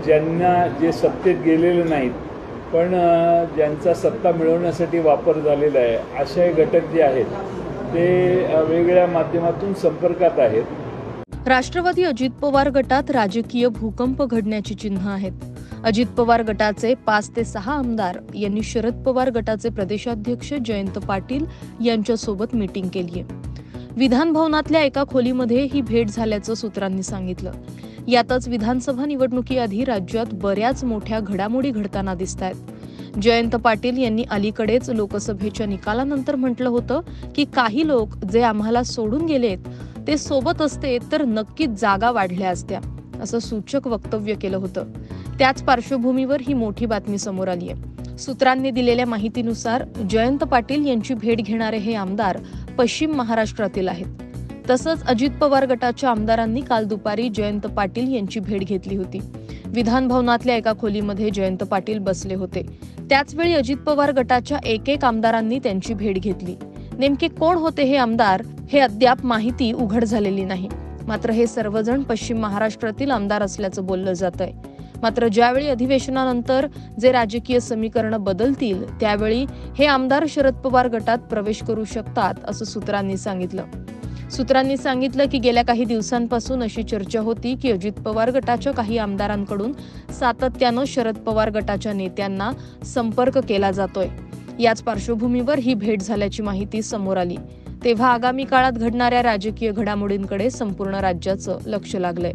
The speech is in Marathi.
ज्यांना जे सत्तेत गेलेले नाहीत पण ज्यांचा सत्ता मिळवण्यासाठी वापर झालेला आहे असे घटक जे आहेत ते वेगवेगळ्या माध्यमातून संपर्कात आहेत। राष्ट्रवादी अजित पवार गटात राजकीय भूकंप घडण्याची चिन्ह आहेत। अजित पवार गटाचे 5 ते 6 आमदार यांनी शरद पवार गटाचे प्रदेशाध्यक्ष जयंत पाटील यांच्यासोबत मीटिंग केली आहे। विधान भवनातल्या एका खोलीमध्ये ही भेट झाल्याचं सूत्रांनी सांगितलं। यातच विधानसभा निवडणुकीआधी राज्यात बऱ्याच मोठ्या घडामोडी घडताना दिसतायत। जयंत पाटील यांनी अलीकडेच लोकसभेच्या निकालानंतर म्हटलं होतं की काही लोक जे आम्हाला सोडून गेलेत ते सोबत असते तर नक्कीच जागा वाढल्या असत्या, असं सूचक वक्तव्य केलं होतं। त्याच पार्श्वभूमीवर ही मोठी बातमी समोर आली आहे। सूत्रांनी दिलेल्या माहितीनुसार जयंत पाटील यांची भेट घेणारे हे आमदार पश्चिम महाराष्ट्रातील आहेत। तसंच अजित पवार गटाच्या आमदारांनी काल दुपारी जयंत पाटील यांची भेट घेतली होती। विधान भवनातल्या एका खोलीमध्ये जयंत पाटील बसले होते। त्याचवेळी अजित पवार गटाच्या एक आमदारांनी त्यांची भेट घेतली। नेमके कोण होते हे आमदार हे अद्याप माहिती उघड झालेली नाही। मात्र हे सर्वजण पश्चिम महाराष्ट्रातील आमदार असल्याचं बोललं जातंय। मात्र ज्यावेळी अधिवेशनानंतर जे राजकीय समीकरण बदलतील त्यावेळी हे आमदार शरद पवार गटात प्रवेश करू शकतात असं सूत्रांनी सांगितलं। सूत्रांनी सांगितलं की गेल्या काही दिवसांपासून अशी चर्चा होती की अजित पवार गटाच्या काही आमदारांकडून सातत्यानं शरद पवार गटाच्या नेत्यांना संपर्क केला जातोय। याच पार्श्वभूमीवर ही भेट झाल्याची माहिती समोर आली। तेव्हा आगामी काळात घडणाऱ्या राजकीय घडामोडींकडे संपूर्ण राज्याचं लक्ष लागलंय।